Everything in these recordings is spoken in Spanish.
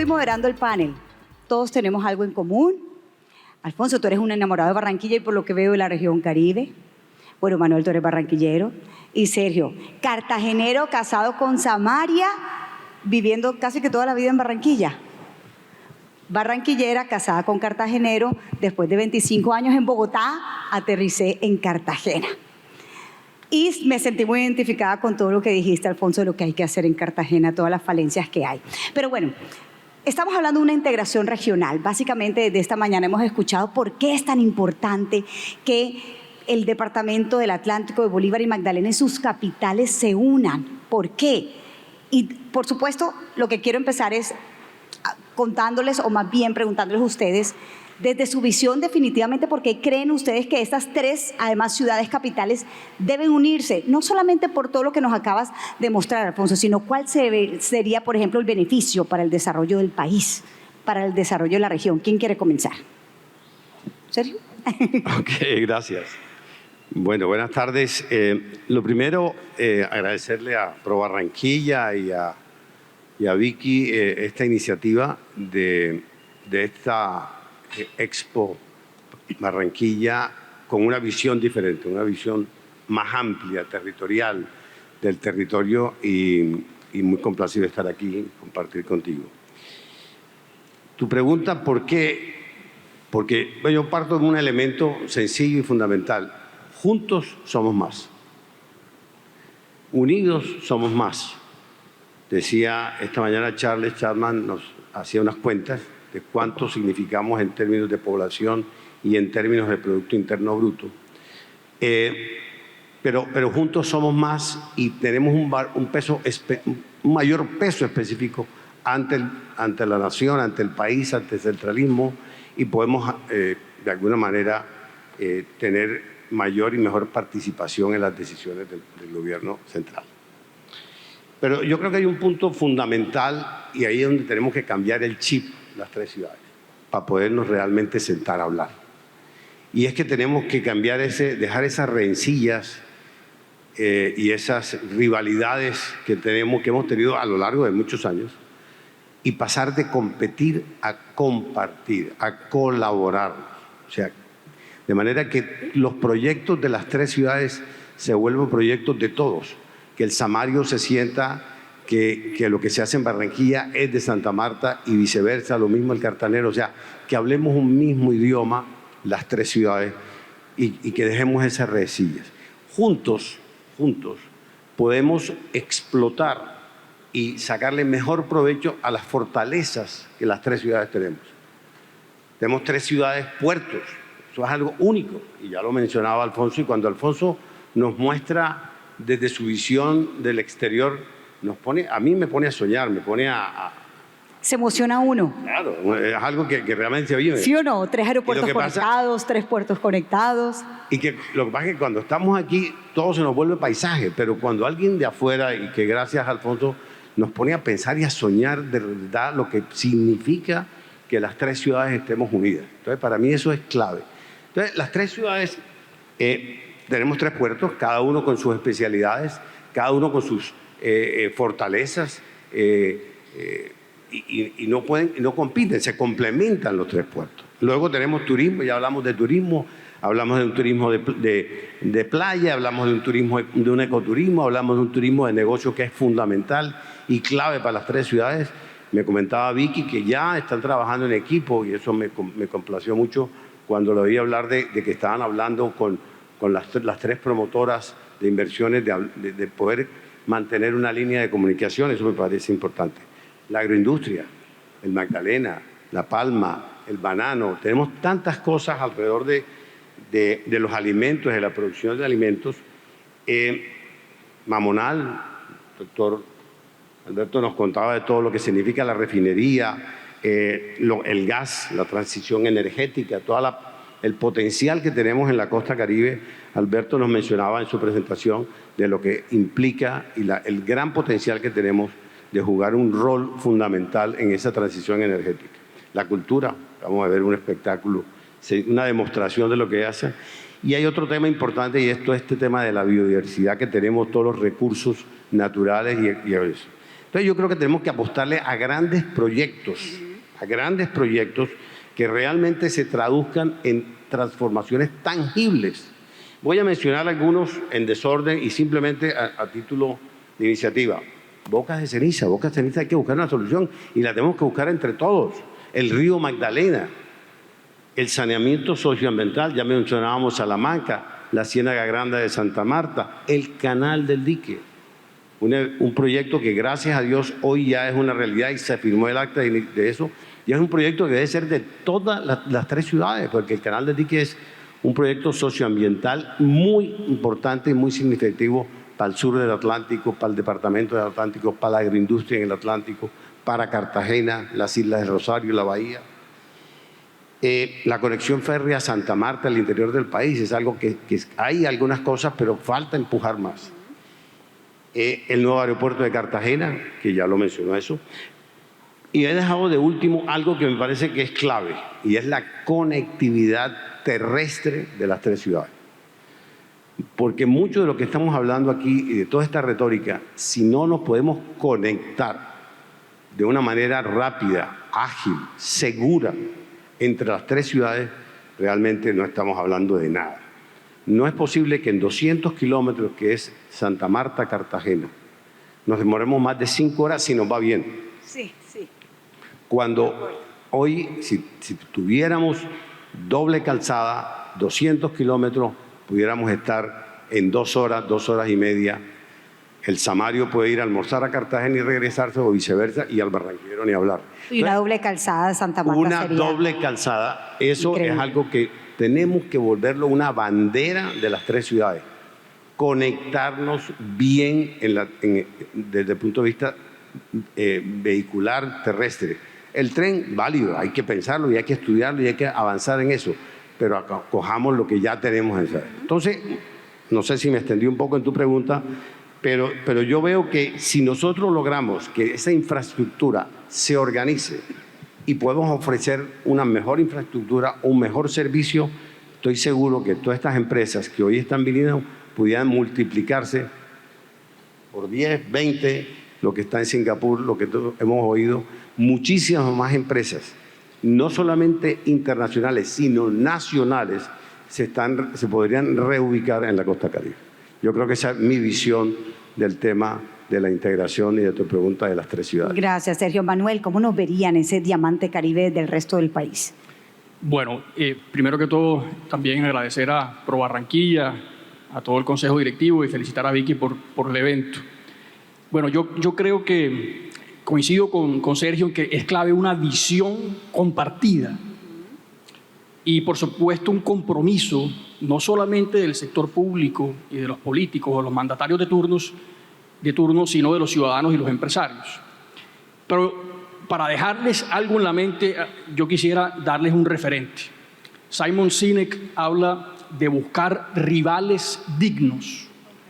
estoy moderando el panel. Todos tenemos algo en común. Alfonso, tú eres un enamorado de Barranquilla y por lo que veo de la región Caribe. Bueno, Manuel, tú eres barranquillero. Y Sergio, cartagenero, casado con Samaria, viviendo casi que toda la vida en Barranquilla. Barranquillera, casada con cartagenero, después de 25 años en Bogotá, aterricé en Cartagena. Y me sentí muy identificada con todo lo que dijiste, Alfonso, de lo que hay que hacer en Cartagena, todas las falencias que hay. Pero bueno, estamos hablando de una integración regional. Básicamente, desde esta mañana hemos escuchado por qué es tan importante que el Departamento del Atlántico de Bolívar y Magdalena y sus capitales se unan. ¿Por qué? Y, por supuesto, lo que quiero empezar es contándoles, o más bien preguntándoles a ustedes, desde su visión definitivamente, ¿por qué creen ustedes que estas tres, además, ciudades capitales deben unirse? No solamente por todo lo que nos acabas de mostrar, Alfonso, sino cuál sería, por ejemplo, el beneficio para el desarrollo del país, para el desarrollo de la región. ¿Quién quiere comenzar? ¿Sergio? Ok, gracias. Bueno, buenas tardes. Lo primero, agradecerle a Pro Barranquilla y a Vicky esta iniciativa de esta Expo Barranquilla con una visión diferente, una visión más amplia, territorial del territorio y muy complacido de estar aquí y compartir contigo. Tu pregunta, ¿por qué? Porque yo parto de un elemento sencillo y fundamental. Juntos somos más. Unidos somos más. Decía esta mañana Charles Chapman, nos hacía unas cuentas de cuánto significamos en términos de población y en términos de Producto Interno Bruto. Pero juntos somos más y tenemos un mayor peso específico ante la nación, ante el país, ante el centralismo, y podemos de alguna manera tener mayor y mejor participación en las decisiones del gobierno central. Pero yo creo que hay un punto fundamental y ahí es donde tenemos que cambiar el chip, las tres ciudades, para podernos realmente sentar a hablar. Y es que tenemos que cambiar dejar esas rencillas y esas rivalidades que hemos tenido a lo largo de muchos años y pasar de competir a compartir, a colaborar. O sea, de manera que los proyectos de las tres ciudades se vuelven proyectos de todos. Que el samario se sienta que lo que se hace en Barranquilla es de Santa Marta y viceversa, lo mismo el cartanero. O sea, que hablemos un mismo idioma las tres ciudades y que dejemos esas rencillas. Juntos podemos explotar y sacarle mejor provecho a las fortalezas que las tres ciudades tenemos. Tenemos tres ciudades puertos, eso es algo único, y ya lo mencionaba Alfonso, y cuando Alfonso nos muestra desde su visión del exterior, a mí me pone a soñar, me pone Se emociona uno. Claro, es algo que realmente se vive. ¿Sí o no? 3 aeropuertos conectados, 3 puertos conectados. Y que lo que pasa es que cuando estamos aquí, todo se nos vuelve paisaje, pero cuando alguien de afuera, y que gracias a Alfonso, nos pone a pensar y a soñar de verdad lo que significa que las tres ciudades estemos unidas. Entonces, para mí eso es clave. Entonces, las tres ciudades... tenemos 3 puertos, cada uno con sus especialidades, cada uno con sus fortalezas y no compiten, se complementan los 3 puertos. Luego tenemos turismo, ya hablamos de turismo, hablamos de un turismo de playa, hablamos de un turismo, de un ecoturismo, hablamos de un turismo de negocio que es fundamental y clave para las 3 ciudades. Me comentaba Vicky que ya están trabajando en equipo y eso me complació mucho cuando lo oí hablar de que estaban hablando con las 3 promotoras de inversiones, de poder mantener una línea de comunicación. Eso me parece importante. La agroindustria, el Magdalena, La Palma, el banano. Tenemos tantas cosas alrededor de los alimentos, de la producción de alimentos. Mamonal, doctor Alberto nos contaba de todo lo que significa la refinería, el gas, la transición energética, el potencial que tenemos en la costa Caribe. Alberto nos mencionaba en su presentación de lo que implica y el gran potencial que tenemos de jugar un rol fundamental en esa transición energética. La cultura, vamos a ver un espectáculo, una demostración de lo que hace. Y hay otro tema importante y este tema de la biodiversidad que tenemos, todos los recursos naturales y eso. Entonces yo creo que tenemos que apostarle a grandes proyectos que realmente se traduzcan en transformaciones tangibles. Voy a mencionar algunos en desorden y simplemente a título de iniciativa. Bocas de ceniza hay que buscar una solución y la tenemos que buscar entre todos. El río Magdalena, el saneamiento socioambiental, ya mencionábamos Salamanca, la Ciénaga Grande de Santa Marta, el Canal del Dique, un proyecto que gracias a Dios hoy ya es una realidad y se firmó el acta de eso, y es un proyecto que debe ser de todas las 3 ciudades, porque el Canal del Dique es un proyecto socioambiental muy importante y muy significativo para el sur del Atlántico, para el departamento del Atlántico, para la agroindustria en el Atlántico, para Cartagena, las islas de Rosario y la Bahía. La conexión férrea Santa Marta al interior del país es algo que hay algunas cosas, pero falta empujar más. El nuevo aeropuerto de Cartagena, que ya lo mencionó eso. Y he dejado de último algo que me parece que es clave, y es la conectividad terrestre de las 3 ciudades. Porque mucho de lo que estamos hablando aquí y de toda esta retórica, si no nos podemos conectar de una manera rápida, ágil, segura entre las 3 ciudades, realmente no estamos hablando de nada. No es posible que en 200 kilómetros, que es Santa Marta, Cartagena, nos demoremos más de 5 horas si nos va bien. Sí. Cuando hoy, si tuviéramos doble calzada, 200 kilómetros, pudiéramos estar en 2 horas, 2 horas y media. El samario puede ir a almorzar a Cartagena y regresarse, o viceversa, y al barranquero ni hablar. Y una doble calzada de Santa Marta Una sería doble calzada, eso increíble. es algo que tenemos que volverlo una bandera de las 3 ciudades. Conectarnos bien desde el punto de vista vehicular terrestre. El tren, válido, hay que pensarlo y hay que estudiarlo y hay que avanzar en eso, pero cojamos lo que ya tenemos en esa. Entonces, no sé si me extendí un poco en tu pregunta, pero yo veo que si nosotros logramos que esa infraestructura se organice y podemos ofrecer una mejor infraestructura, un mejor servicio, estoy seguro que todas estas empresas que hoy están viniendo pudieran multiplicarse por 10, 20, lo que está en Singapur, lo que todos hemos oído, muchísimas más empresas, no solamente internacionales, sino nacionales, se podrían reubicar en la costa caribe. Yo creo que esa es mi visión del tema de la integración y de tu pregunta de las 3 ciudades. Gracias, Sergio. Manuel, ¿cómo nos verían ese diamante caribe del resto del país? Bueno, primero que todo, también agradecer a Pro Barranquilla, a todo el consejo directivo y felicitar a Vicky por el evento. Bueno, yo creo que coincido con Sergio en que es clave una visión compartida y, por supuesto, un compromiso no solamente del sector público y de los políticos o los mandatarios de turno, sino de los ciudadanos y los empresarios. Pero para dejarles algo en la mente, yo quisiera darles un referente. Simon Sinek habla de buscar rivales dignos.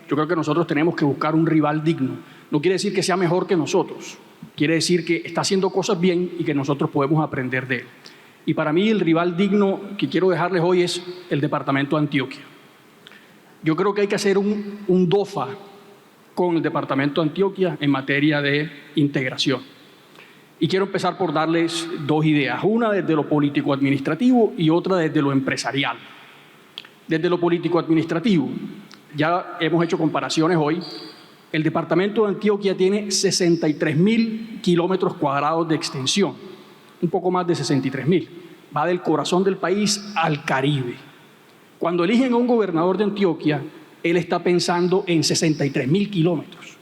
Yo creo que nosotros tenemos que buscar un rival digno. No quiere decir que sea mejor que nosotros, quiere decir que está haciendo cosas bien y que nosotros podemos aprender de él. Y para mí el rival digno que quiero dejarles hoy es el departamento de Antioquia. Yo creo que hay que hacer un DOFA con el departamento de Antioquia en materia de integración. Y quiero empezar por darles 2 ideas, una desde lo político-administrativo y otra desde lo empresarial. Desde lo político-administrativo, ya hemos hecho comparaciones hoy. El departamento de Antioquia tiene 63.000 kilómetros cuadrados de extensión, un poco más de 63.000. Va del corazón del país al Caribe. Cuando eligen a un gobernador de Antioquia, él está pensando en 63.000 kilómetros,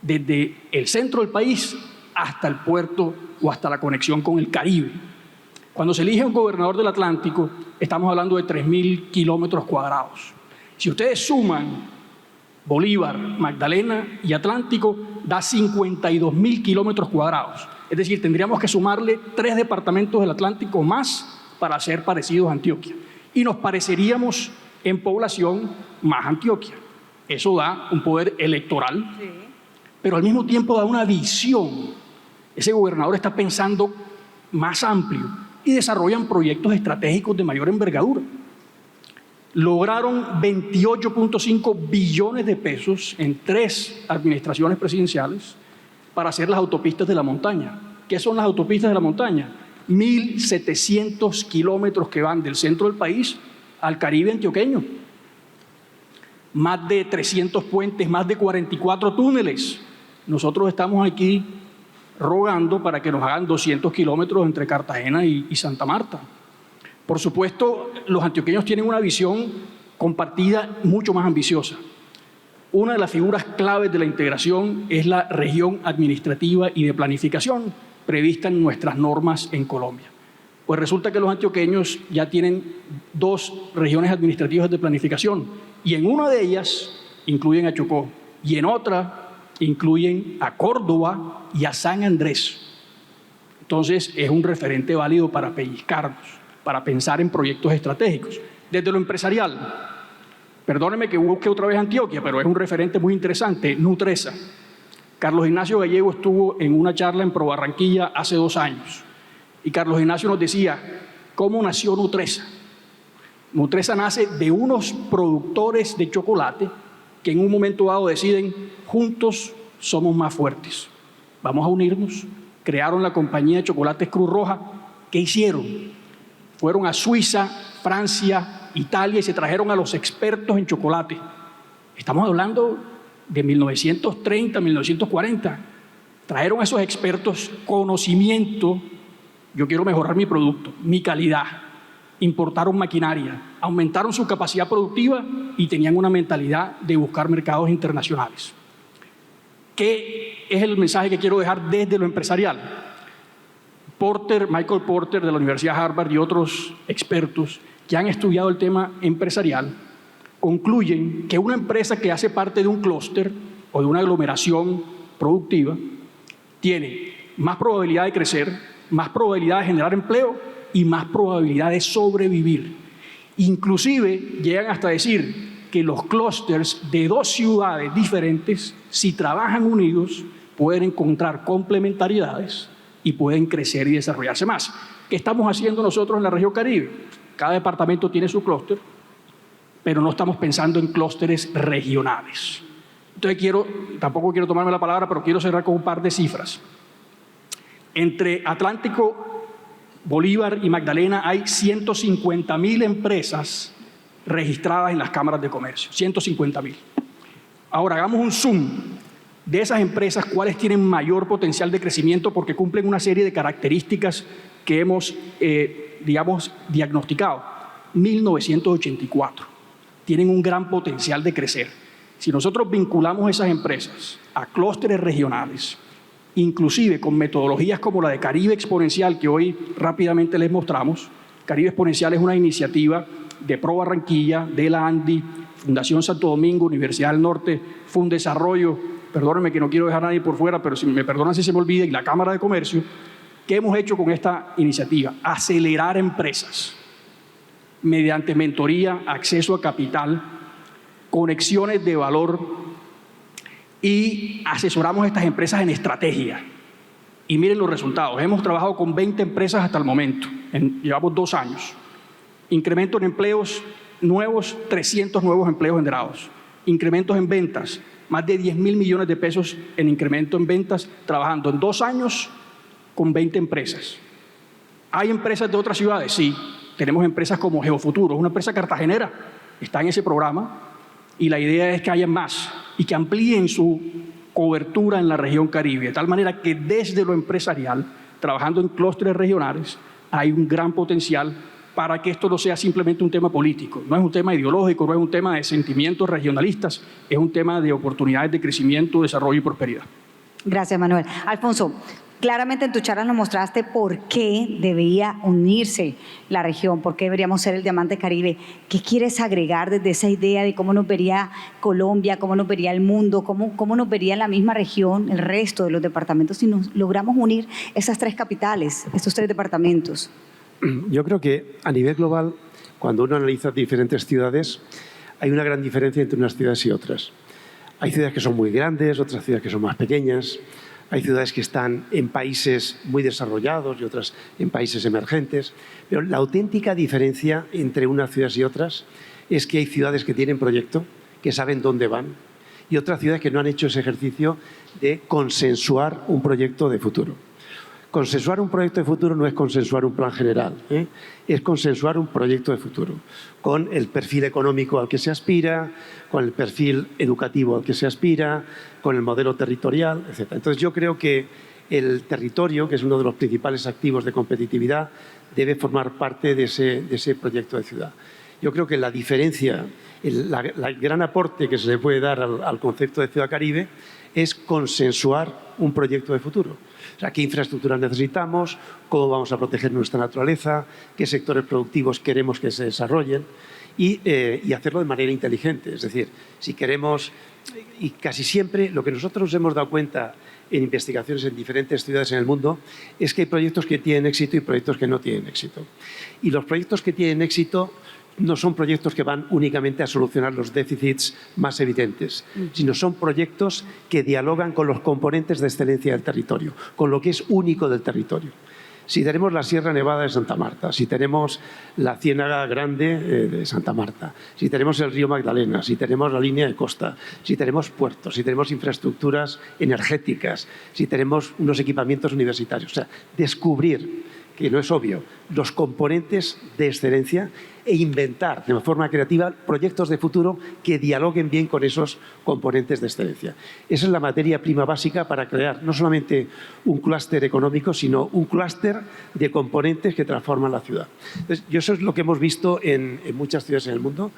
desde el centro del país hasta el puerto o hasta la conexión con el Caribe. Cuando se elige a un gobernador del Atlántico, estamos hablando de 3.000 kilómetros cuadrados. Si ustedes suman Bolívar, Magdalena y Atlántico, da 52.000 kilómetros cuadrados. Es decir, tendríamos que sumarle 3 departamentos del Atlántico más para ser parecidos a Antioquia. Y nos pareceríamos en población más a Antioquia. Eso da un poder electoral, sí, pero al mismo tiempo da una visión. Ese gobernador está pensando más amplio y desarrollan proyectos estratégicos de mayor envergadura. Lograron 28.5 billones de pesos en 3 administraciones presidenciales para hacer las autopistas de la montaña. ¿Qué son las autopistas de la montaña? 1.700 kilómetros que van del centro del país al Caribe antioqueño. Más de 300 puentes, más de 44 túneles. Nosotros estamos aquí rogando para que nos hagan 200 kilómetros entre Cartagena y Santa Marta. Por supuesto, los antioqueños tienen una visión compartida mucho más ambiciosa. Una de las figuras claves de la integración es la región administrativa y de planificación prevista en nuestras normas en Colombia. Pues resulta que los antioqueños ya tienen 2 regiones administrativas de planificación y en una de ellas incluyen a Chocó y en otra incluyen a Córdoba y a San Andrés. Entonces es un referente válido para pellizcarnos, para pensar en proyectos estratégicos. Desde lo empresarial, perdóneme que busque otra vez Antioquia, pero es un referente muy interesante, Nutresa. Carlos Ignacio Gallego estuvo en una charla en Pro Barranquilla hace 2 años y Carlos Ignacio nos decía cómo nació Nutresa. Nutresa nace de unos productores de chocolate que en un momento dado deciden, juntos somos más fuertes, vamos a unirnos. Crearon la compañía de chocolates Cruz Roja. ¿Qué hicieron? Fueron a Suiza, Francia, Italia y se trajeron a los expertos en chocolate. Estamos hablando de 1930, 1940. Trajeron a esos expertos conocimiento. Yo quiero mejorar mi producto, mi calidad. Importaron maquinaria, aumentaron su capacidad productiva y tenían una mentalidad de buscar mercados internacionales. ¿Qué es el mensaje que quiero dejar desde lo empresarial? Michael Porter de la Universidad de Harvard y otros expertos que han estudiado el tema empresarial concluyen que una empresa que hace parte de un clúster o de una aglomeración productiva tiene más probabilidad de crecer, más probabilidad de generar empleo y más probabilidad de sobrevivir. Inclusive llegan hasta decir que los clústeres de 2 ciudades diferentes, si trabajan unidos, pueden encontrar complementariedades y pueden crecer y desarrollarse más. ¿Qué estamos haciendo nosotros en la región Caribe? Cada departamento tiene su clúster, pero no estamos pensando en clústeres regionales. Entonces tampoco quiero tomarme la palabra, pero quiero cerrar con un par de cifras. Entre Atlántico, Bolívar y Magdalena hay 150.000 empresas registradas en las cámaras de comercio, 150.000. Ahora hagamos un zoom de esas empresas, cuáles tienen mayor potencial de crecimiento porque cumplen una serie de características que hemos, diagnosticado. 1984. Tienen un gran potencial de crecer. Si nosotros vinculamos esas empresas a clústeres regionales, inclusive con metodologías como la de Caribe Exponencial, que hoy rápidamente les mostramos. Caribe Exponencial es una iniciativa de Pro Barranquilla, de la ANDI, Fundación Santo Domingo, Universidad del Norte, Fundesarrollo, perdónenme que no quiero dejar a nadie por fuera, pero si me perdonan si se me olvida, y la Cámara de Comercio. ¿Qué hemos hecho con esta iniciativa? Acelerar empresas mediante mentoría, acceso a capital, conexiones de valor, y asesoramos a estas empresas en estrategia. Y miren los resultados. Hemos trabajado con 20 empresas hasta el momento. Llevamos 2 años. Incremento en empleos nuevos, 300 nuevos empleos generados. Incrementos en ventas, más de 10.000 millones de pesos en incremento en ventas, trabajando en 2 años con 20 empresas. ¿Hay empresas de otras ciudades? Sí. Tenemos empresas como Geofuturo, una empresa cartagenera, está en ese programa, y la idea es que haya más y que amplíen su cobertura en la región Caribe, de tal manera que desde lo empresarial, trabajando en clústeres regionales, hay un gran potencial para que esto no sea simplemente un tema político, no es un tema ideológico, no es un tema de sentimientos regionalistas, es un tema de oportunidades de crecimiento, desarrollo y prosperidad. Gracias, Manuel. Alfonso, claramente en tu charla nos mostraste por qué debería unirse la región, por qué deberíamos ser el diamante Caribe. ¿Qué quieres agregar desde esa idea de cómo nos vería Colombia, cómo nos vería el mundo, cómo nos vería la misma región, el resto de los departamentos, si nos logramos unir esas 3 capitales, estos 3 departamentos? Yo creo que a nivel global, cuando uno analiza diferentes ciudades, hay una gran diferencia entre unas ciudades y otras. Hay ciudades que son muy grandes, otras ciudades que son más pequeñas. Hay ciudades que están en países muy desarrollados y otras en países emergentes. Pero la auténtica diferencia entre unas ciudades y otras es que hay ciudades que tienen proyecto, que saben dónde van, y otras ciudades que no han hecho ese ejercicio de consensuar un proyecto de futuro. Consensuar un proyecto de futuro no es consensuar un plan general, es consensuar un proyecto de futuro, con el perfil económico al que se aspira, con el perfil educativo al que se aspira, con el modelo territorial, etc. Entonces yo creo que el territorio, que es uno de los principales activos de competitividad, debe formar parte de ese proyecto de ciudad. Yo creo que la diferencia, el gran aporte que se le puede dar al concepto de ciudad caribe es consensuar un proyecto de futuro. O sea, qué infraestructuras necesitamos, cómo vamos a proteger nuestra naturaleza, qué sectores productivos queremos que se desarrollen y hacerlo de manera inteligente. Es decir, si queremos, y casi siempre lo que nosotros hemos dado cuenta en investigaciones en diferentes ciudades en el mundo es que hay proyectos que tienen éxito y proyectos que no tienen éxito. Y los proyectos que tienen éxito no son proyectos que van únicamente a solucionar los déficits más evidentes, sino son proyectos que dialogan con los componentes de excelencia del territorio, con lo que es único del territorio. Si tenemos la Sierra Nevada de Santa Marta, si tenemos la Ciénaga Grande de Santa Marta, si tenemos el río Magdalena, si tenemos la línea de costa, si tenemos puertos, si tenemos infraestructuras energéticas, si tenemos unos equipamientos universitarios, o sea, descubrir, que no es obvio, los componentes de excelencia e inventar de forma creativa proyectos de futuro que dialoguen bien con esos componentes de excelencia. Esa es la materia prima básica para crear no solamente un clúster económico, sino un clúster de componentes que transforman la ciudad. Entonces, eso es lo que hemos visto en muchas ciudades en el mundo.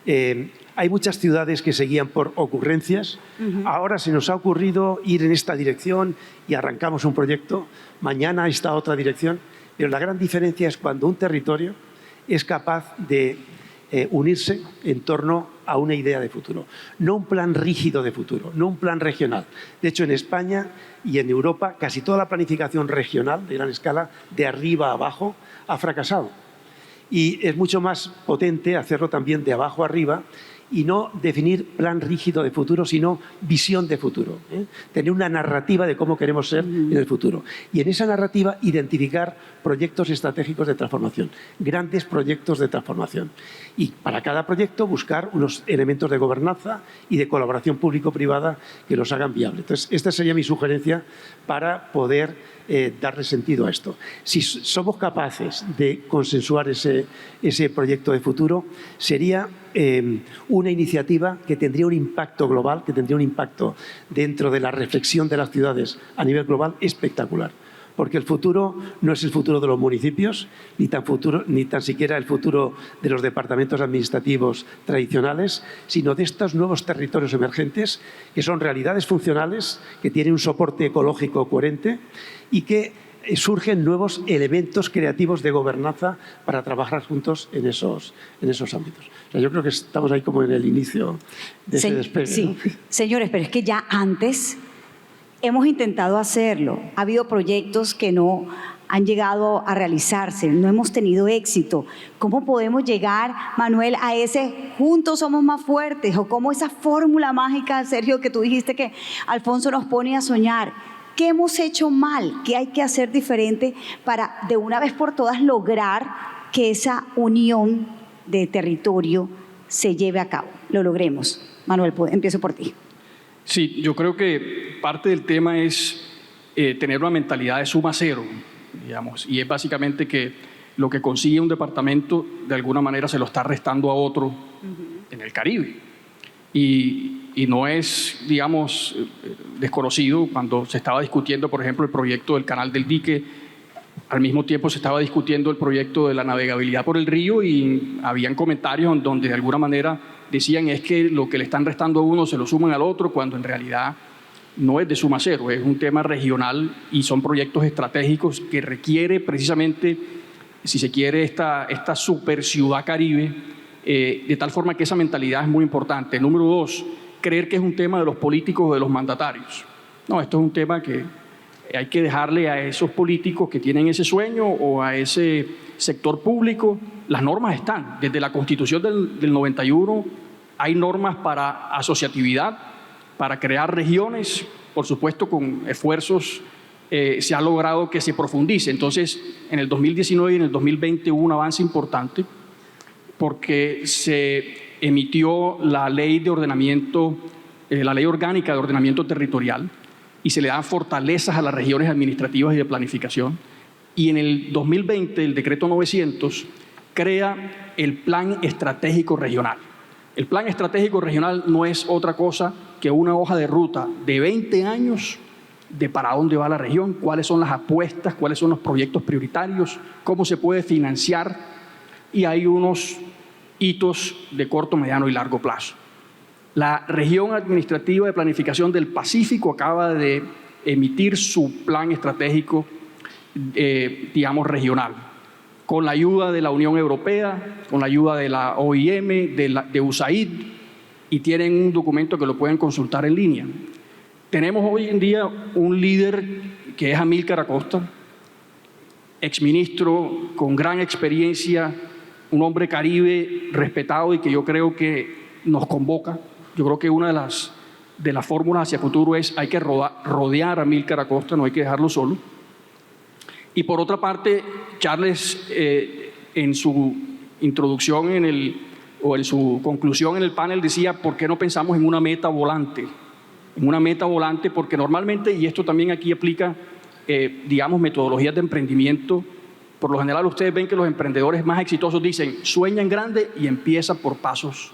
Hay muchas ciudades que se guían por ocurrencias. Ahora se nos ha ocurrido ir en esta dirección y arrancamos un proyecto. Mañana esta otra dirección. Pero la gran diferencia es cuando un territorio es capaz de unirse en torno a una idea de futuro. No un plan rígido de futuro, no un plan regional. De hecho, en España y en Europa, casi toda la planificación regional de gran escala, de arriba a abajo, ha fracasado. Y es mucho más potente hacerlo también de abajo a arriba y no definir plan rígido de futuro, sino visión de futuro. Tener una narrativa de cómo queremos ser en el futuro. Y en esa narrativa identificar proyectos estratégicos de transformación, grandes proyectos de transformación. Y para cada proyecto buscar unos elementos de gobernanza y de colaboración público-privada que los hagan viable. Entonces, esta sería mi sugerencia para poder darle sentido a esto. Si somos capaces de consensuar ese proyecto de futuro, sería una iniciativa que tendría un impacto global, que tendría un impacto dentro de la reflexión de las ciudades a nivel global espectacular. Porque el futuro no es el futuro de los municipios, ni tan siquiera el futuro de los departamentos administrativos tradicionales, sino de estos nuevos territorios emergentes que son realidades funcionales, que tienen un soporte ecológico coherente y que surgen nuevos elementos creativos de gobernanza para trabajar juntos en esos ámbitos. O sea, yo creo que estamos ahí como en el inicio de ese despegue. Sí, ¿no? Señores, pero es que ya antes hemos intentado hacerlo. Ha habido proyectos que no han llegado a realizarse, no hemos tenido éxito. ¿Cómo podemos llegar, Manuel, a ese juntos somos más fuertes? O cómo esa fórmula mágica, Sergio, que tú dijiste que Alfonso nos pone a soñar. ¿Qué hemos hecho mal? ¿Qué hay que hacer diferente para de una vez por todas lograr que esa unión de territorio se lleve a cabo? Lo logremos. Manuel, empiezo por ti. Sí, yo creo que parte del tema es tener una mentalidad de suma cero, digamos, y es básicamente que lo que consigue un departamento de alguna manera se lo está restando a otro en el Caribe. Y no es, digamos, desconocido cuando se estaba discutiendo, por ejemplo, el proyecto del Canal del Dique. Al mismo tiempo se estaba discutiendo el proyecto de la navegabilidad por el río y habían comentarios en donde de alguna manera decían es que lo que le están restando a uno se lo suman al otro, cuando en realidad no es de suma cero, es un tema regional y son proyectos estratégicos que requiere precisamente, si se quiere, esta super ciudad caribe, de tal forma que esa mentalidad es muy importante. Número 2, creer que es un tema de los políticos o de los mandatarios. No, esto es un tema que hay que dejarle a esos políticos que tienen ese sueño o a ese sector público. Las normas están. Desde la Constitución del 91 hay normas para asociatividad, para crear regiones. Por supuesto, con esfuerzos se ha logrado que se profundice. Entonces, en el 2019 y en el 2020 hubo un avance importante porque se emitió la ley de ordenamiento, la ley orgánica de ordenamiento territorial, y se le dan fortalezas a las regiones administrativas y de planificación. Y en el 2020, el decreto 900 crea el Plan Estratégico Regional. El Plan Estratégico Regional no es otra cosa que una hoja de ruta de 20 años de para dónde va la región, cuáles son las apuestas, cuáles son los proyectos prioritarios, cómo se puede financiar, y hay unos hitos de corto, mediano y largo plazo. La región administrativa de planificación del Pacífico acaba de emitir su plan estratégico, digamos, regional, con la ayuda de la Unión Europea, con la ayuda de la OIM, de USAID, y tienen un documento que lo pueden consultar en línea. Tenemos hoy en día un líder que es Amílcar Acosta, exministro con gran experiencia, un hombre caribe respetado y que yo creo que nos convoca. Yo creo que una de las fórmulas hacia futuro es hay que rodear a Amílcar Acosta, no hay que dejarlo solo. Y por otra parte, Charles, en su introducción o en su conclusión en el panel decía, ¿por qué no pensamos en una meta volante? En una meta volante, porque normalmente, y esto también aquí aplica, digamos, metodologías de emprendimiento, por lo general ustedes ven que los emprendedores más exitosos dicen, sueña en grande y empieza por pasos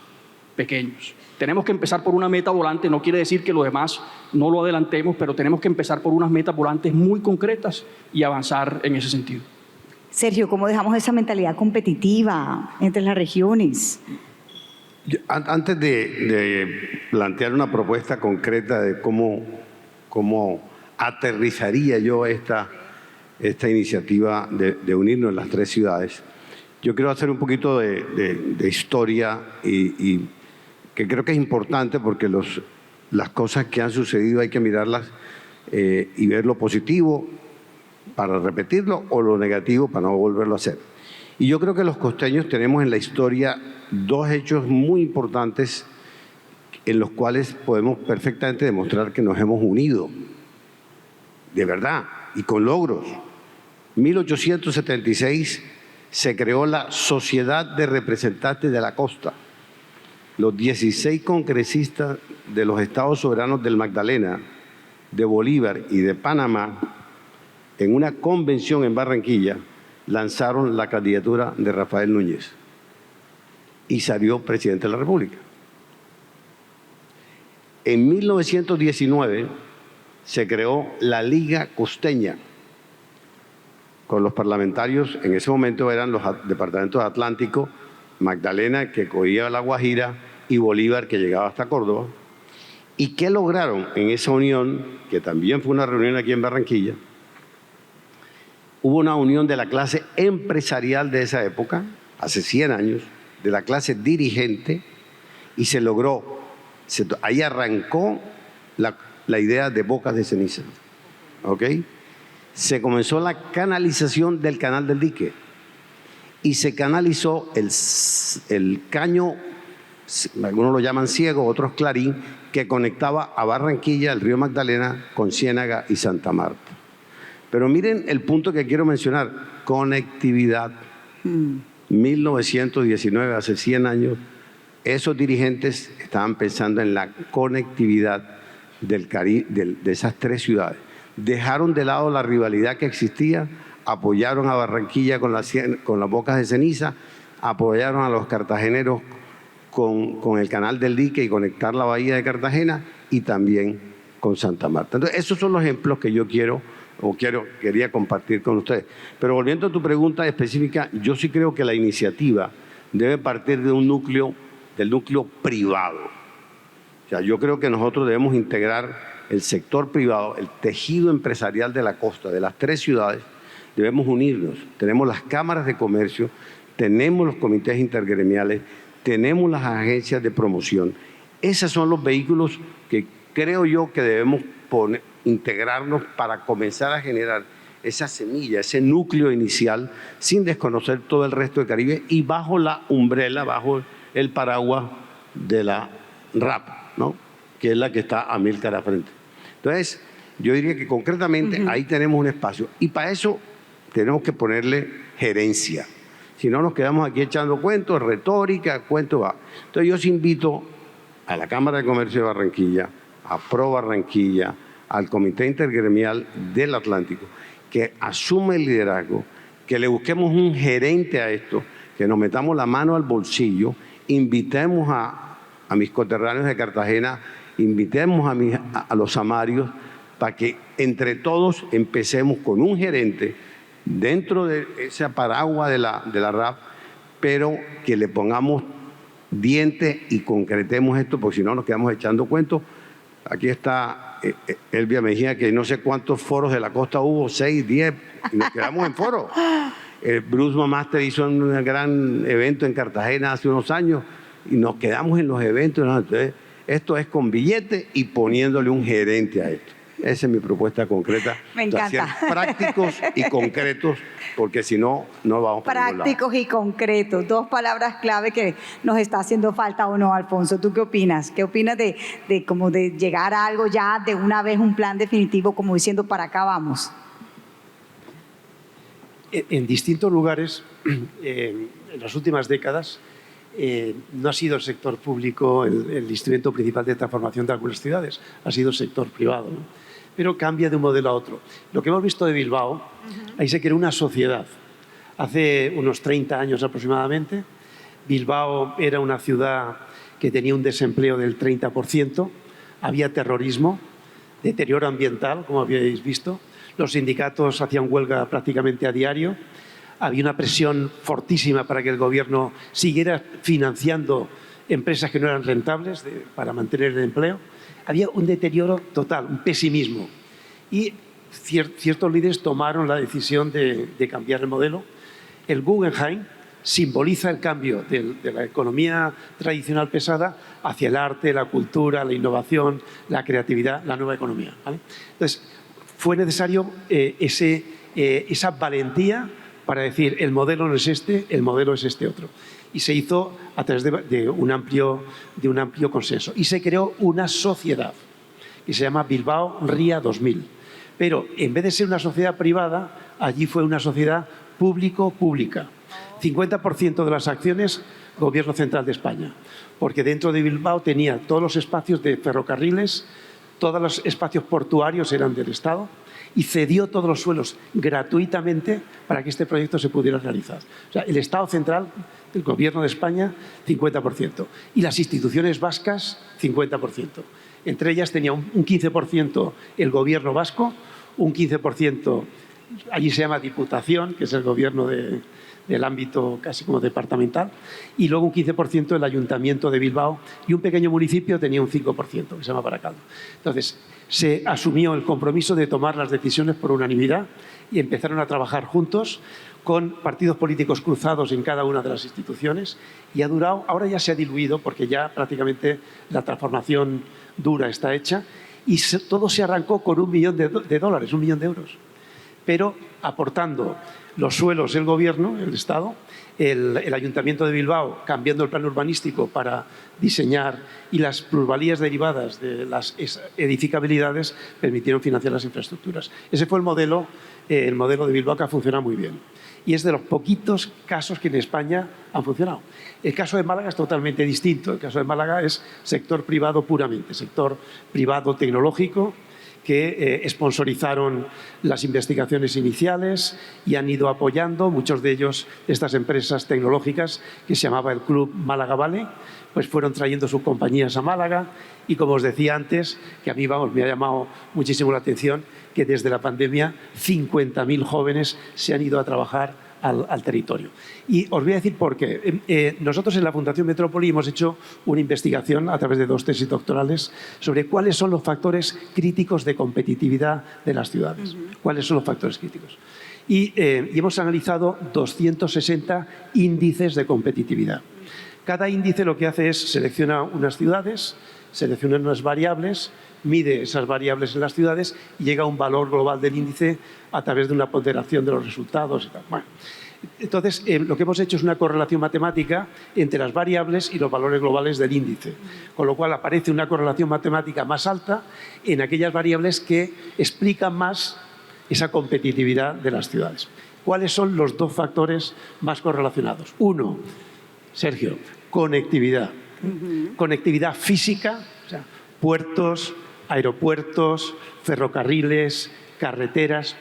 pequeños. Tenemos que empezar por una meta volante, no quiere decir que lo demás no lo adelantemos, pero tenemos que empezar por unas metas volantes muy concretas y avanzar en ese sentido. Sergio, ¿cómo dejamos esa mentalidad competitiva entre las regiones? Antes de plantear una propuesta concreta de cómo aterrizaría yo esta iniciativa de unirnos en las tres ciudades, yo quiero hacer un poquito de historia y que creo que es importante porque las cosas que han sucedido hay que mirarlas y ver lo positivo para repetirlo o lo negativo para no volverlo a hacer. Y yo creo que los costeños tenemos en la historia dos hechos muy importantes en los cuales podemos perfectamente demostrar que nos hemos unido, de verdad, y con logros. 1876 se creó la Sociedad de Representantes de la Costa. Los 16 congresistas de los estados soberanos del Magdalena, de Bolívar y de Panamá, en una convención en Barranquilla, lanzaron la candidatura de Rafael Núñez y salió presidente de la República. En 1919 se creó la Liga Costeña, con los parlamentarios, en ese momento eran los departamentos Atlántico, Magdalena, que cogía la Guajira, y Bolívar, que llegaba hasta Córdoba. ¿Y qué lograron en esa unión, que también fue una reunión aquí en Barranquilla? Hubo una unión de la clase empresarial de esa época, hace 100 años, de la clase dirigente, y se logró, ahí arrancó la idea de bocas de ceniza, ¿ok? Se comenzó la canalización del canal del dique y se canalizó el caño, algunos lo llaman ciego, otros clarín, que conectaba a Barranquilla, el río Magdalena, con Ciénaga y Santa Marta. Pero miren el punto que quiero mencionar, conectividad. 1919, hace 100 años, esos dirigentes estaban pensando en la conectividad de esas tres ciudades. Dejaron de lado la rivalidad que existía, apoyaron a Barranquilla con las bocas de ceniza, apoyaron a los cartageneros con el canal del dique y conectar la bahía de Cartagena, y también con Santa Marta. Entonces, esos son los ejemplos que yo quería compartir con ustedes. Pero volviendo a tu pregunta específica, yo sí creo que la iniciativa debe partir de del núcleo privado. O sea, yo creo que nosotros debemos integrar el sector privado, el tejido empresarial de la costa, de las tres ciudades, debemos unirnos. Tenemos las cámaras de comercio, tenemos los comités intergremiales, tenemos las agencias de promoción. Esos son los vehículos que creo yo que debemos integrarnos para comenzar a generar esa semilla, ese núcleo inicial, sin desconocer todo el resto del Caribe y bajo la umbrela, bajo el paraguas de la RAP, ¿no? Que es la que está Amílcar al frente. Entonces, yo diría que concretamente ahí tenemos un espacio y para eso tenemos que ponerle gerencia. Si no, nos quedamos aquí echando cuentos, retórica, cuentos va. Entonces, yo os invito a la Cámara de Comercio de Barranquilla, a Pro Barranquilla, al Comité Intergremial del Atlántico, que asume el liderazgo, que le busquemos un gerente a esto, que nos metamos la mano al bolsillo, invitemos a mis coterráneos de Cartagena, invitemos a los samarios, para que entre todos empecemos con un gerente dentro de ese paraguas de la RAF, pero que le pongamos dientes y concretemos esto, porque si no nos quedamos echando cuentos. Aquí está Elvia Mejía, que no sé cuántos foros de la costa hubo, 6, 10, y nos quedamos en foros. Bruce Master hizo un gran evento en Cartagena hace unos años y nos quedamos en los eventos. ¿No? Entonces, esto es con billete y poniéndole un gerente a esto. Esa es mi propuesta concreta. Me encanta. Ser prácticos y concretos, porque si no, no vamos para ningún lado. Prácticos y concretos, 2 palabras clave que nos está haciendo falta o no, Alfonso. ¿Tú qué opinas? ¿Qué opinas de como de llegar a algo ya de una vez, un plan definitivo, como diciendo para acá vamos? En distintos lugares, en las últimas décadas, no ha sido el sector público el instrumento principal de transformación de algunas ciudades, ha sido el sector privado, ¿no? Pero cambia de un modelo a otro. Lo que hemos visto de Bilbao, ahí se creó una sociedad. Hace unos 30 años aproximadamente, Bilbao era una ciudad que tenía un desempleo del 30%, había terrorismo, deterioro ambiental, como habíais visto, los sindicatos hacían huelga prácticamente a diario, había una presión fortísima para que el gobierno siguiera financiando empresas que no eran rentables para mantener el empleo. Había un deterioro total, un pesimismo. Y ciertos líderes tomaron la decisión de cambiar el modelo. El Guggenheim simboliza el cambio de la economía tradicional pesada hacia el arte, la cultura, la innovación, la creatividad, la nueva economía, ¿vale? Entonces, fue necesario esa valentía para decir el modelo no es este, el modelo es este otro. Y se hizo a través de un amplio consenso. Y se creó una sociedad que se llama Bilbao Ría 2000. Pero en vez de ser una sociedad privada, allí fue una sociedad público-pública. 50% de las acciones, Gobierno Central de España. Porque dentro de Bilbao tenía todos los espacios de ferrocarriles, todos los espacios portuarios eran del Estado, y cedió todos los suelos gratuitamente para que este proyecto se pudiera realizar. O sea, el Estado central, el Gobierno de España, 50%. Y las instituciones vascas, 50%. Entre ellas tenía un 15% el Gobierno vasco, un 15%, allí se llama Diputación, que es el gobierno del ámbito casi como departamental, y luego un 15% el Ayuntamiento de Bilbao, y un pequeño municipio tenía un 5%, que se llama Baracaldo. Entonces, se asumió el compromiso de tomar las decisiones por unanimidad y empezaron a trabajar juntos con partidos políticos cruzados en cada una de las instituciones, y ha durado, ahora ya se ha diluido porque ya prácticamente la transformación dura está hecha, y todo se arrancó con $1 millón de dólares, $1 millón de euros, pero aportando los suelos el gobierno, el Estado, el Ayuntamiento de Bilbao cambiando el plan urbanístico para diseñar, y las plusvalías derivadas de las edificabilidades permitieron financiar las infraestructuras. Ese fue el modelo de Bilbao, que ha funcionado muy bien. Y es de los poquitos casos que en España han funcionado. El caso de Málaga es totalmente distinto. El caso de Málaga es sector privado puramente, sector privado tecnológico, que sponsorizaron las investigaciones iniciales y han ido apoyando, muchos de ellos, estas empresas tecnológicas que se llamaba el Club Málaga Valley, pues fueron trayendo sus compañías a Málaga, y como os decía antes, que a mí me ha llamado muchísimo la atención que desde la pandemia 50.000 jóvenes se han ido a trabajar al territorio. Y os voy a decir por qué. Nosotros en la Fundación Metrópoli hemos hecho una investigación a través de 2 tesis doctorales sobre cuáles son los factores críticos de competitividad de las ciudades. ¿Cuáles son los factores críticos? Y hemos analizado 260 índices de competitividad. Cada índice lo que hace es selecciona unas ciudades, selecciona unas variables, mide esas variables en las ciudades y llega a un valor global del índice a través de una ponderación de los resultados y tal. Bueno, entonces, lo que hemos hecho es una correlación matemática entre las variables y los valores globales del índice, con lo cual aparece una correlación matemática más alta en aquellas variables que explican más esa competitividad de las ciudades. ¿Cuáles son los 2 factores más correlacionados? Uno, Sergio, conectividad. Conectividad física, o sea, puertos, aeropuertos, ferrocarriles, carreteras,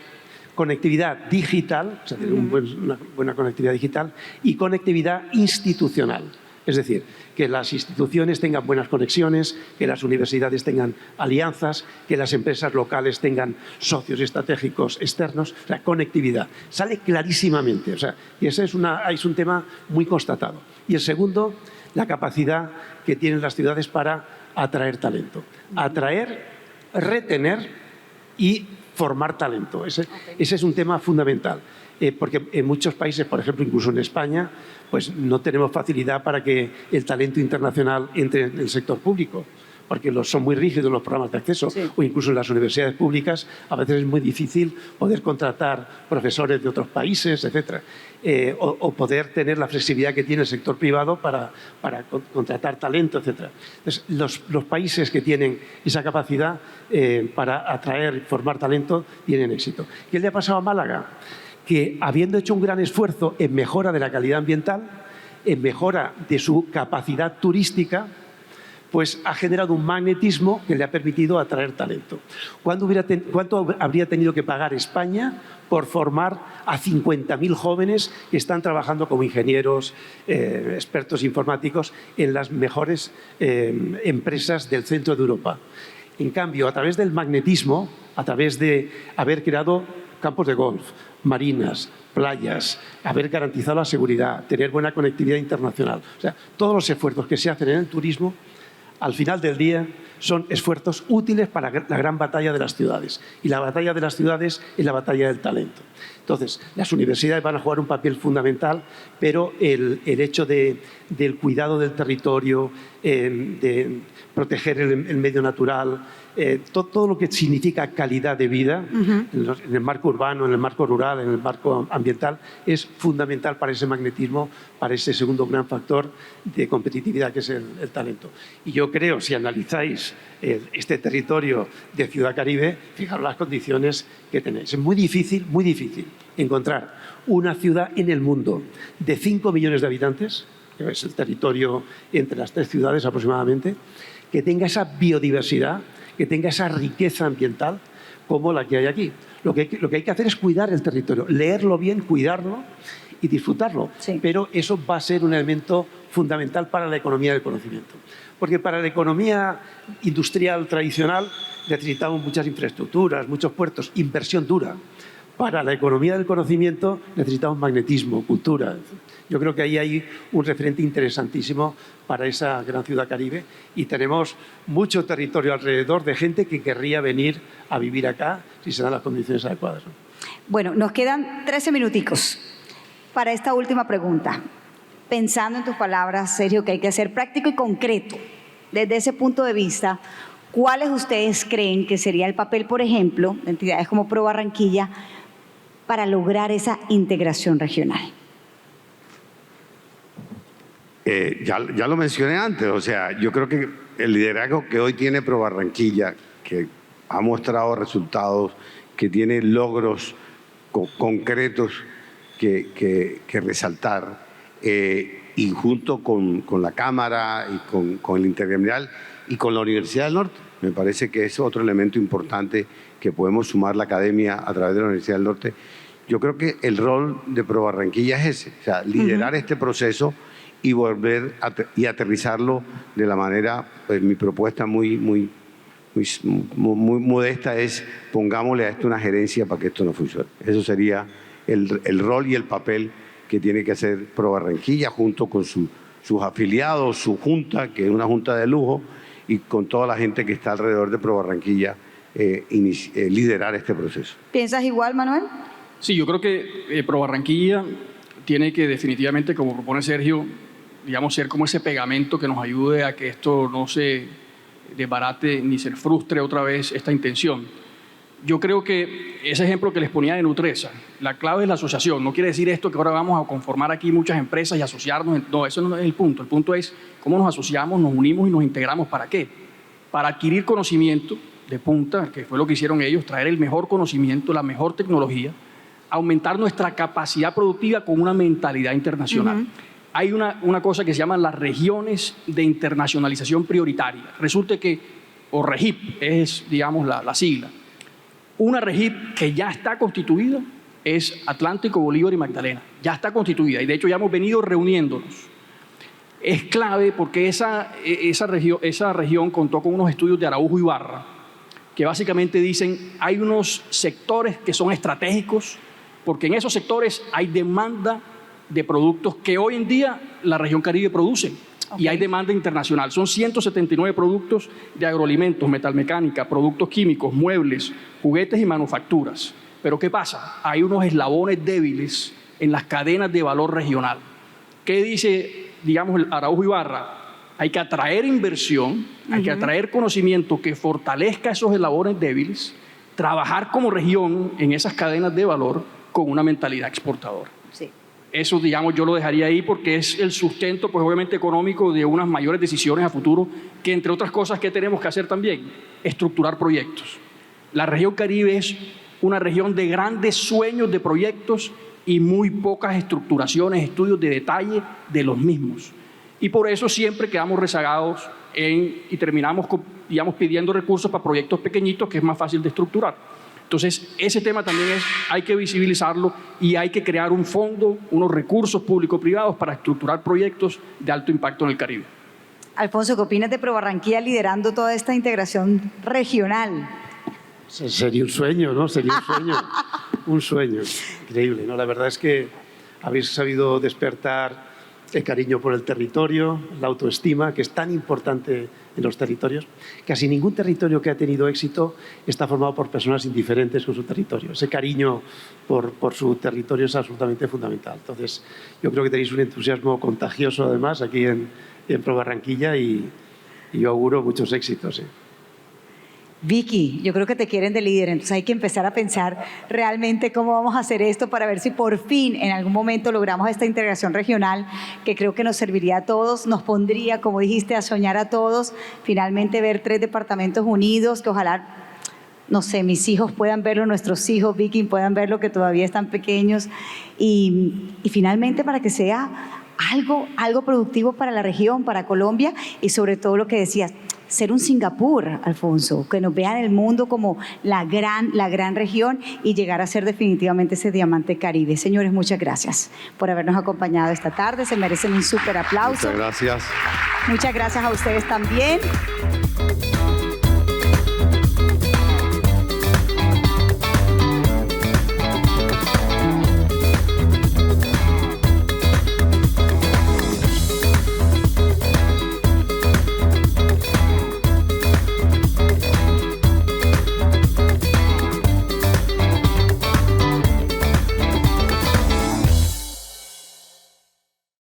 conectividad digital, o sea, tener una buena conectividad digital, y conectividad institucional. Es decir, que las instituciones tengan buenas conexiones, que las universidades tengan alianzas, que las empresas locales tengan socios estratégicos externos, o sea, conectividad. Sale clarísimamente, o sea, y ese es un tema muy constatado. Y el segundo, la capacidad que tienen las ciudades para atraer talento. Atraer, retener y formar talento. Ese es un tema fundamental. Porque en muchos países, por ejemplo, incluso en España, pues no tenemos facilidad para que el talento internacional entre en el sector público, porque son muy rígidos los programas de acceso, o incluso en las universidades públicas a veces es muy difícil poder contratar profesores de otros países, etc. O poder tener la flexibilidad que tiene el sector privado para contratar talento, etc. Entonces, los países que tienen esa capacidad para atraer y formar talento tienen éxito. ¿Qué le ha pasado a Málaga? Que habiendo hecho un gran esfuerzo en mejora de la calidad ambiental, en mejora de su capacidad turística, pues ha generado un magnetismo que le ha permitido atraer talento. ¿Cuánto habría tenido que pagar España por formar a 50.000 jóvenes que están trabajando como ingenieros, expertos informáticos en las mejores empresas del centro de Europa? En cambio, a través del magnetismo, a través de haber creado campos de golf, marinas, playas, haber garantizado la seguridad, tener buena conectividad internacional. O sea, todos los esfuerzos que se hacen en el turismo, al final del día, son esfuerzos útiles para la gran batalla de las ciudades. Y la batalla de las ciudades es la batalla del talento. Entonces, las universidades van a jugar un papel fundamental, pero el hecho del cuidado del territorio, de proteger el medio natural, todo lo que significa calidad de vida en el marco urbano, en el marco rural, en el marco ambiental, es fundamental para ese magnetismo, para ese segundo gran factor de competitividad que es el talento. Y yo creo, si analizáis este territorio de Ciudad Caribe, fijaros las condiciones que tenéis. Es muy difícil encontrar una ciudad en el mundo de 5 millones de habitantes, que es el territorio entre las 3 ciudades aproximadamente, que tenga esa biodiversidad, que tenga esa riqueza ambiental como la que hay aquí. Lo que hay que hacer es cuidar el territorio, leerlo bien, cuidarlo y disfrutarlo. Sí. Pero eso va a ser un elemento fundamental para la economía del conocimiento. Porque para la economía industrial tradicional necesitamos muchas infraestructuras, muchos puertos, inversión dura. Para la economía del conocimiento necesitamos magnetismo, cultura. Yo creo que ahí hay un referente interesantísimo para esa gran ciudad caribe y tenemos mucho territorio alrededor de gente que querría venir a vivir acá si se dan las condiciones adecuadas. Bueno, nos quedan 13 minuticos para esta última pregunta. Pensando en tus palabras, Sergio, que hay que ser práctico y concreto. Desde ese punto de vista, ¿cuáles ustedes creen que sería el papel, por ejemplo, de entidades como Pro Barranquilla para lograr esa integración regional? Ya lo mencioné antes, o sea, yo creo que el liderazgo que hoy tiene Pro Barranquilla, que ha mostrado resultados, que tiene logros concretos que resaltar, y junto con la Cámara y con el Intergremial y con la Universidad del Norte, me parece que es otro elemento importante que podemos sumar la academia a través de la Universidad del Norte. Yo creo que el rol de Pro Barranquilla es ese, o sea, liderar este proceso y volver y aterrizarlo de la manera, pues mi propuesta muy modesta es pongámosle a esto una gerencia para que esto no funcione. Eso sería el rol y el papel que tiene que hacer Pro Barranquilla junto con sus afiliados, su junta, que es una junta de lujo, y con toda la gente que está alrededor de Pro Barranquilla, liderar este proceso. ¿Piensas igual, Manuel? Sí, yo creo que Pro Barranquilla tiene que definitivamente, como propone Sergio, digamos, ser como ese pegamento que nos ayude a que esto no se desbarate ni se frustre otra vez esta intención. Yo creo que ese ejemplo que les ponía de Nutresa, la clave es la asociación. No quiere decir esto que ahora vamos a conformar aquí muchas empresas y asociarnos. No, eso no es el punto. El punto es cómo nos asociamos, nos unimos y nos integramos. ¿Para qué? Para adquirir conocimiento de punta, que fue lo que hicieron ellos, traer el mejor conocimiento, la mejor tecnología, aumentar nuestra capacidad productiva con una mentalidad internacional. Hay una cosa que se llaman las regiones de internacionalización prioritaria. Resulta que o REGIP es, digamos, la sigla. Una REGIP que ya está constituida es Atlántico, Bolívar y Magdalena. Ya está constituida y de hecho ya hemos venido reuniéndonos. Es clave porque esa región contó con unos estudios de Araujo y Barra que básicamente dicen hay unos sectores que son estratégicos porque en esos sectores hay demanda de productos que hoy en día la región Caribe produce. Okay. Y hay demanda internacional. Son 179 productos de agroalimentos, metalmecánica, productos químicos, muebles, juguetes y manufacturas. Pero ¿qué pasa? Hay unos eslabones débiles en las cadenas de valor regional. ¿Qué dice, digamos, el Araujo y Barra? Hay que atraer inversión, hay que atraer conocimiento que fortalezca esos eslabones débiles, trabajar como región en esas cadenas de valor con una mentalidad exportadora. Sí. Eso, digamos, yo lo dejaría ahí porque es el sustento, pues obviamente económico, de unas mayores decisiones a futuro que, entre otras cosas, ¿qué tenemos que hacer también? Estructurar proyectos. La región Caribe es una región de grandes sueños de proyectos y muy pocas estructuraciones, estudios de detalle de los mismos. Y por eso siempre quedamos rezagados y terminamos, digamos, pidiendo recursos para proyectos pequeñitos que es más fácil de estructurar. Entonces, ese tema también hay que visibilizarlo y hay que crear un fondo, unos recursos público-privados para estructurar proyectos de alto impacto en el Caribe. Alfonso, ¿qué opinas de ProBarranquilla liderando toda esta integración regional? Sería un sueño, ¿no? Sería un sueño. Un sueño. Increíble, ¿no? La verdad es que habéis sabido despertar el cariño por el territorio, la autoestima, que es tan importante en los territorios. Casi ningún territorio que ha tenido éxito está formado por personas indiferentes con su territorio. Ese cariño por su territorio es absolutamente fundamental. Entonces, yo creo que tenéis un entusiasmo contagioso, además, aquí en ProBarranquilla y yo auguro muchos éxitos. ¿Sí? Vicky, yo creo que te quieren de líder, entonces hay que empezar a pensar realmente cómo vamos a hacer esto para ver si por fin en algún momento logramos esta integración regional que creo que nos serviría a todos, nos pondría, como dijiste, a soñar a todos, finalmente ver 3 departamentos unidos, que ojalá, no sé, mis hijos puedan verlo, nuestros hijos, Vicky, puedan verlo, que todavía están pequeños, y finalmente para que sea algo productivo para la región, para Colombia, y sobre todo lo que decías, ser un Singapur, Alfonso, que nos vean el mundo como la gran región y llegar a ser definitivamente ese diamante Caribe. Señores, muchas gracias por habernos acompañado esta tarde. Se merecen un súper aplauso. Muchas gracias. Muchas gracias a ustedes también.